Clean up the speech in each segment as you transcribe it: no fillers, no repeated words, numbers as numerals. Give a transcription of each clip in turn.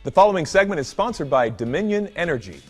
The following segment is sponsored by Dominion Energy.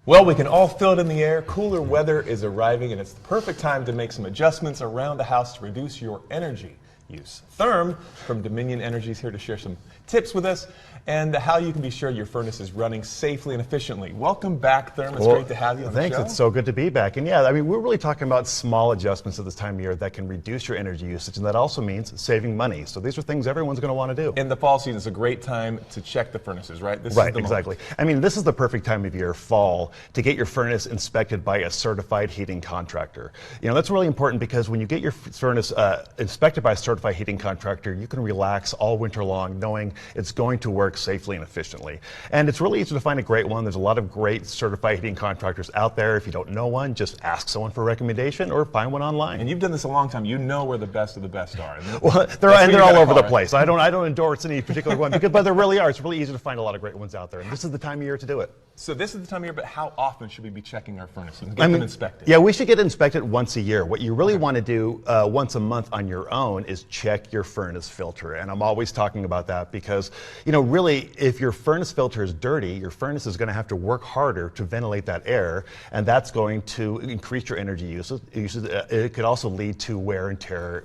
Well, we can all feel it in the air. Cooler weather is arriving, and it's the perfect time to make some adjustments around the house to reduce your energy use. Therm from Dominion Energy is here to share some tips with us and how you can be sure your furnace is running safely and efficiently. Welcome back, Therm. It's great to have you on the show. Thanks. It's so good to be back. And yeah, I mean, we're really talking about small adjustments at this time of year that can reduce your energy usage, and that also means saving money. So these are things everyone's going to want to do. In the fall season, it's a great time to check the furnaces, right? This right, is the exactly. I mean, this is the perfect time of year, fall, to get your furnace inspected by a certified heating contractor. You know, that's really important because when you get your furnace inspected by a certified heating contractor, you can relax all winter long knowing it's going to work safely and efficiently. And it's really easy to find a great one. There's a lot of great certified heating contractors out there. If you don't know one, just ask someone for a recommendation or find one online. And you've done this a long time. You know where the best of the best are. Well, they're all over the place. I don't endorse any particular one, but there really are. It's really easy to find a lot of great ones out there. And this is the time of year to do it. So this is the time of year, but how often should we be checking our furnaces and get them inspected? Yeah, we should get inspected once a year. What you really want to do once a month on your own is check your furnace filter. And I'm always talking about that because, you know, really, if your furnace filter is dirty, your furnace is going to have to work harder to ventilate that air, and that's going to increase your energy usage. It could also lead to wear and tear.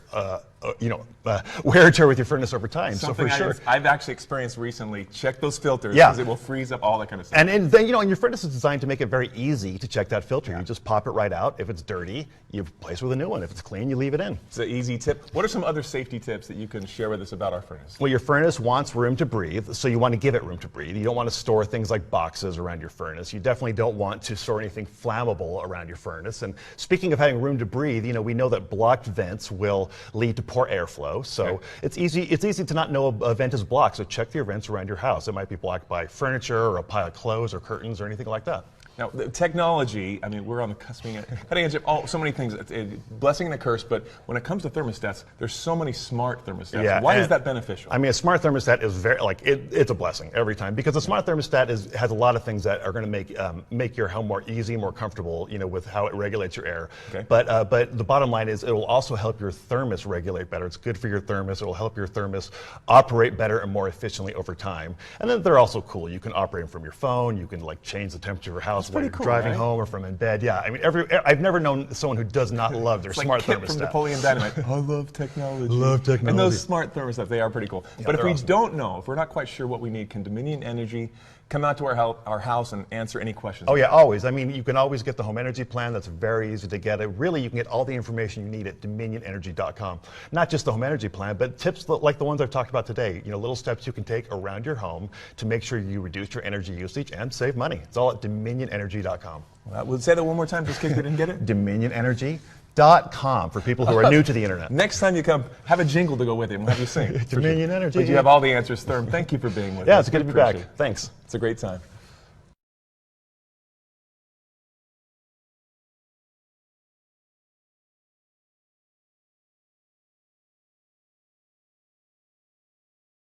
Wear and tear with your furnace over time. Something so for sure, I've actually experienced recently. Check those filters because it will freeze up all that kind of stuff. And then, you know, and your furnace is designed to make it very easy to check that filter. You just pop it right out. If it's dirty, you replace with a new one. If it's clean, you leave it in. It's an easy tip. What are some other safety tips that you can share with us about our furnace? Well, your furnace wants room to breathe, so you want to give it room to breathe. You don't want to store things like boxes around your furnace. You definitely don't want to store anything flammable around your furnace. And speaking of having room to breathe, you know, we know that blocked vents will lead to poor airflow. So it's easy to not know a vent is blocked. So check your vents around your house. It might be blocked by furniture or a pile of clothes or curtains or anything like that. Now, the technology, I mean, we're on the cutting edge of so many things. It's a blessing and a curse, but when it comes to thermostats, there's so many smart thermostats. Yeah, why is that beneficial? I mean, a smart thermostat is very, it's a blessing every time because a smart thermostat has a lot of things that are going to make your home more easy, more comfortable, you know, with how it regulates your air. Okay. But the bottom line is it will also help your thermos regulate better. It's good for your thermos. It will help your thermos operate better and more efficiently over time. And then they're also cool. You can operate them from your phone. You can change the temperature of your house when you're driving home or from in bed. Yeah, I mean, I've never known someone who does not love their smart thermostat. From Napoleon Dynamite. I love technology. Love technology. And those smart thermostats, they are pretty cool. Yeah, but if we don't know, if we're not quite sure what we need, can Dominion Energy come out to our house and answer any questions? Oh yeah, always. I mean, you can always get the home energy plan. That's very easy to get. Really, you can get all the information you need at dominionenergy.com. Not just the home energy plan, but tips like the ones I've talked about today. You know, little steps you can take around your home to make sure you reduce your energy usage and save money. It's all at dominionenergy.com. We'll say that one more time, just in case we didn't get it. dominionenergy.com for people who are new to the internet. Next time you come, have a jingle to go with it and we'll have you sing. Dominion Energy. But you have all the answers, Therm. Thank you for being with us. Yeah, it's good to be back. Thanks. It's a great time.